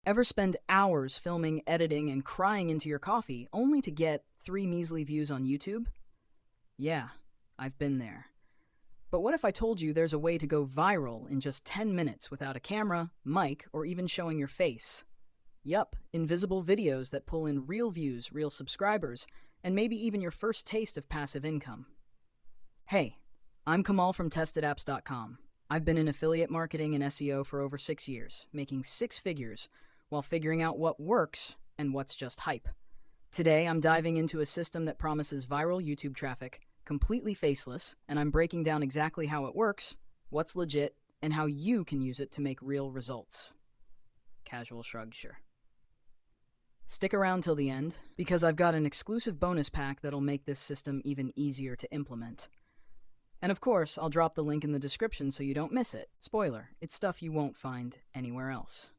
Ever spend hours filming, editing, and crying into your coffee only to get 3 measly views on YouTube? Yeah, I've been there. But what if I told you there's a way to go viral in just 10 minutes without a camera, mic, or even showing your face? Yup, invisible videos that pull in real views, real subscribers, and maybe even your first taste of passive income. Hey, I'm Kamal from TestedApps.com. I've been in affiliate marketing and SEO for over 6 years, making 6 figures while figuring out what works and what's just hype. Today, I'm diving into a system that promises viral YouTube traffic, completely faceless, and I'm breaking down exactly how it works, what's legit, and how you can use it to make real results. Casual shrug, sure. Stick around till the end, because I've got an exclusive bonus pack that'll make this system even easier to implement. And of course, I'll drop the link in the description so you don't miss it. Spoiler, it's stuff you won't find anywhere else.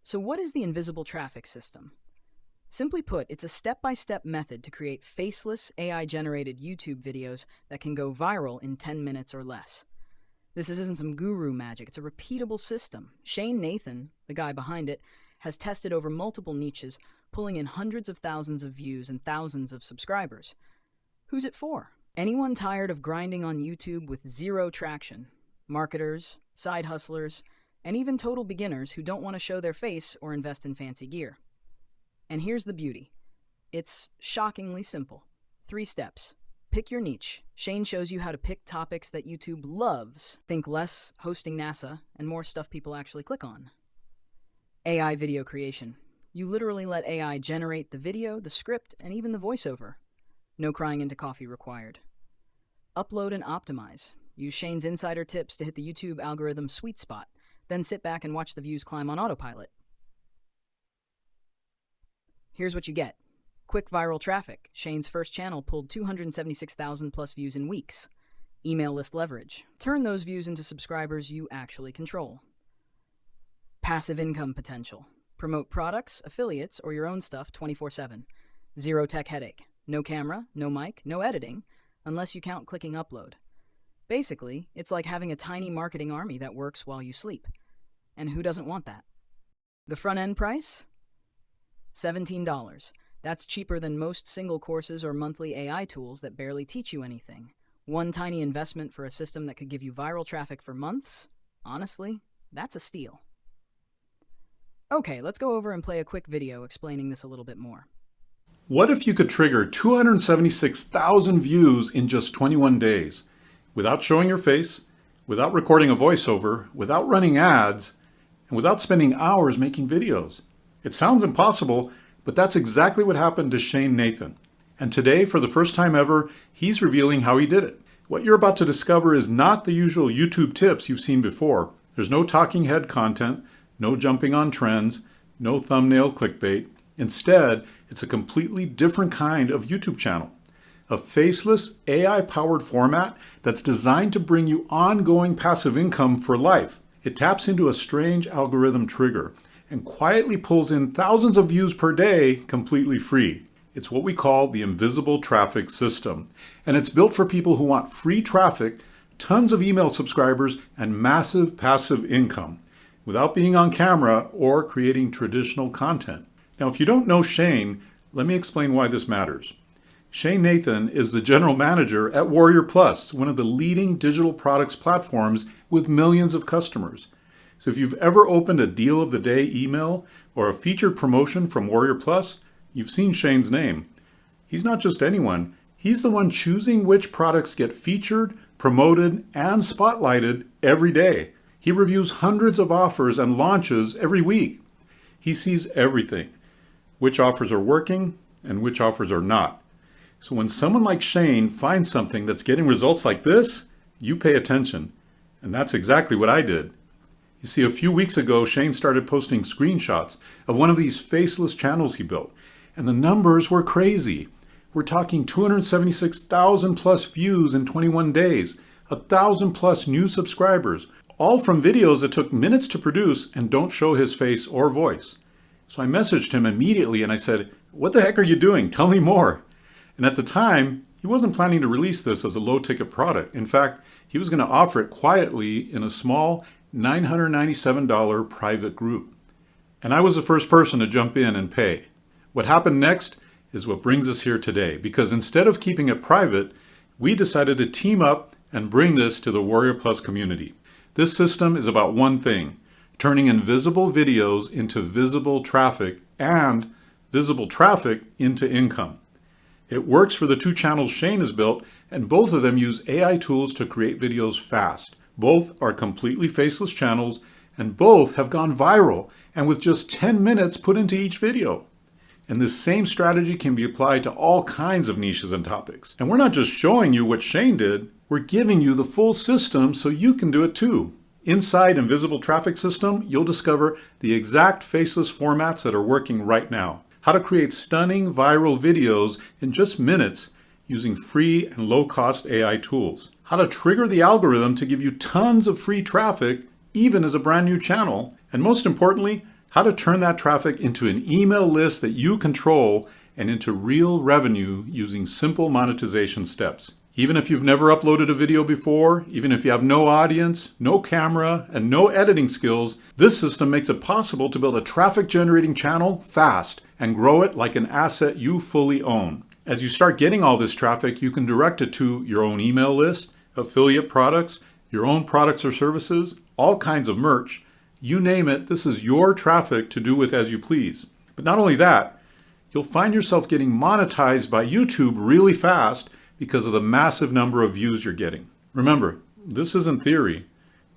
So what is the invisible traffic system? Simply put, it's a step-by-step method to create faceless, AI-generated YouTube videos that can go viral in 10 minutes or less. This isn't some guru magic, it's a repeatable system. Shane Nathan, the guy behind it, has tested over multiple niches, pulling in hundreds of thousands of views and thousands of subscribers. Who's it for? Anyone tired of grinding on YouTube with zero traction? Marketers, side hustlers, and even total beginners who don't want to show their face or invest in fancy gear. And here's the beauty. It's shockingly simple. 3 steps. Pick your niche. Shane shows you how to pick topics that YouTube loves. Think less hosting NASA and more stuff people actually click on. AI video creation. You literally let AI generate the video, the script, and even the voiceover. No crying into coffee required. Upload and optimize. Use Shane's insider tips to hit the YouTube algorithm sweet spot, then sit back and watch the views climb on autopilot. Here's what you get. Quick viral traffic. Shane's first channel pulled 276,000 plus views in weeks. Email list leverage. Turn those views into subscribers you actually control. Passive income potential. Promote products, affiliates, or your own stuff 24/7. Zero tech headache. No camera, no mic, no editing, unless you count clicking upload. Basically, it's like having a tiny marketing army that works while you sleep. And who doesn't want that? The front end price? $17. That's cheaper than most single courses or monthly AI tools that barely teach you anything. One tiny investment for a system that could give you viral traffic for months? Honestly, that's a steal. Okay, let's go over and play a quick video explaining this a little bit more. What if you could trigger 276,000 views in just 21 days, without showing your face, without recording a voiceover, without running ads, and without spending hours making videos? It sounds impossible, but that's exactly what happened to Shane Nathan. And today, for the first time ever, he's revealing how he did it. What you're about to discover is not the usual YouTube tips you've seen before. There's no talking head content, no jumping on trends, no thumbnail clickbait. Instead, it's a completely different kind of YouTube channel. A faceless, AI-powered format that's designed to bring you ongoing passive income for life. It taps into a strange algorithm trigger and quietly pulls in thousands of views per day completely free. It's what we call the invisible traffic system. And it's built for people who want free traffic, tons of email subscribers, and massive passive income without being on camera or creating traditional content. Now, if you don't know Shane, let me explain why this matters. Shane Nathan is the general manager at Warrior Plus, one of the leading digital products platforms with millions of customers. So if you've ever opened a deal of the day email or a featured promotion from Warrior Plus, you've seen Shane's name. He's not just anyone. He's the one choosing which products get featured, promoted, and spotlighted every day. He reviews hundreds of offers and launches every week. He sees everything, which offers are working and which offers are not. So when someone like Shane finds something that's getting results like this, you pay attention. And that's exactly what I did. You see, a few weeks ago, Shane started posting screenshots of one of these faceless channels he built. And the numbers were crazy. We're talking 276,000 plus views in 21 days, 1,000 plus new subscribers, all from videos that took minutes to produce and don't show his face or voice. So I messaged him immediately and I said, "What the heck are you doing? Tell me more." And at the time, he wasn't planning to release this as a low-ticket product. In fact, he was going to offer it quietly in a small $997 private group. And I was the first person to jump in and pay. What happened next is what brings us here today, because instead of keeping it private, we decided to team up and bring this to the Warrior Plus community. This system is about one thing: turning invisible videos into visible traffic and visible traffic into income. It works for the two channels Shane has built, and both of them use AI tools to create videos fast. Both are completely faceless channels, and both have gone viral, and with just 10 minutes put into each video. And this same strategy can be applied to all kinds of niches and topics. And we're not just showing you what Shane did, we're giving you the full system so you can do it too. Inside Invisible Traffic System, you'll discover the exact faceless formats that are working right now. How to create stunning viral videos in just minutes using free and low-cost AI tools. How to trigger the algorithm to give you tons of free traffic, even as a brand new channel. And most importantly, how to turn that traffic into an email list that you control and into real revenue using simple monetization steps. Even if you've never uploaded a video before, even if you have no audience, no camera, and no editing skills, this system makes it possible to build a traffic-generating channel fast and grow it like an asset you fully own. As you start getting all this traffic, you can direct it to your own email list, affiliate products, your own products or services, all kinds of merch. You name it, this is your traffic to do with as you please. But not only that, you'll find yourself getting monetized by YouTube really fast because of the massive number of views you're getting. Remember, this isn't theory.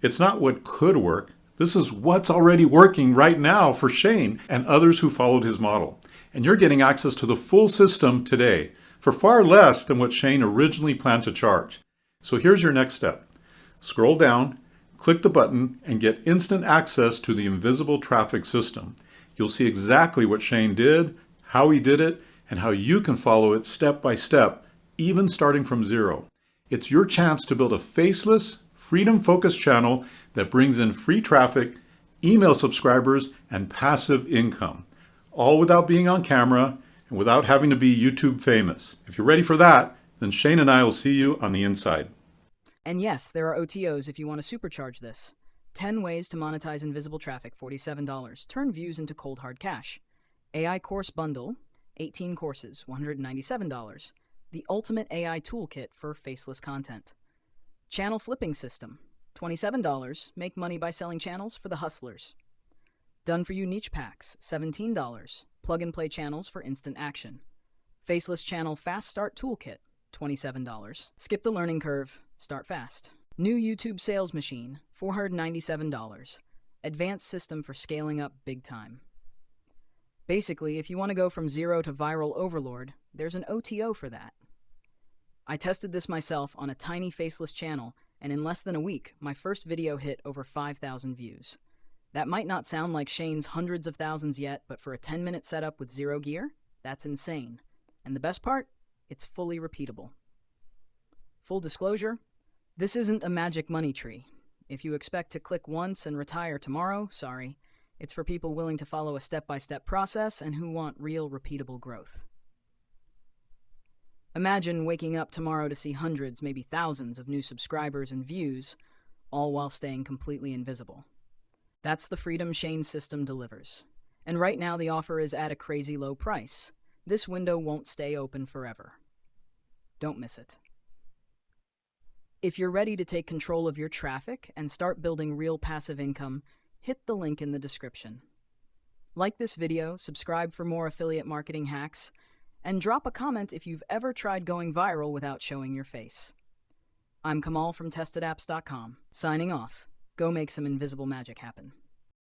It's not what could work. This is what's already working right now for Shane and others who followed his model. And you're getting access to the full system today for far less than what Shane originally planned to charge. So here's your next step. Scroll down, click the button, and get instant access to the Invisible Traffic System. You'll see exactly what Shane did, how he did it, and how you can follow it step by step, even starting from zero. It's your chance to build a faceless, freedom-focused channel that brings in free traffic, email subscribers, and passive income, all without being on camera and without having to be YouTube famous. If you're ready for that, then Shane and I will see you on the inside. And yes, there are OTOs if you want to supercharge this. 10 ways to monetize invisible traffic, $47. Turn views into cold hard cash. AI course bundle, 18 courses, $197. The ultimate AI toolkit for faceless content. Channel flipping system, $27. Make money by selling channels for the hustlers. Done for you niche packs, $17. Plug and play channels for instant action. Faceless channel fast start toolkit, $27. Skip the learning curve, start fast. New YouTube sales machine, $497. Advanced system for scaling up big time. Basically, if you want to go from zero to viral overlord, there's an OTO for that. I tested this myself on a tiny faceless channel, and in less than a week, my first video hit over 5,000 views. That might not sound like Shane's hundreds of thousands yet, but for a 10-minute setup with zero gear, that's insane. And the best part? It's fully repeatable. Full disclosure, this isn't a magic money tree. If you expect to click once and retire tomorrow, sorry. It's for people willing to follow a step-by-step process and who want real, repeatable growth. Imagine waking up tomorrow to see hundreds, maybe thousands of new subscribers and views, all while staying completely invisible. That's the freedom Shane's system delivers. And right now the offer is at a crazy low price. This window won't stay open forever. Don't miss it. If you're ready to take control of your traffic and start building real passive income, hit the link in the description. Like this video, subscribe for more affiliate marketing hacks, and drop a comment if you've ever tried going viral without showing your face. I'm Kamal from TestedApps.com, signing off. Go make some invisible magic happen.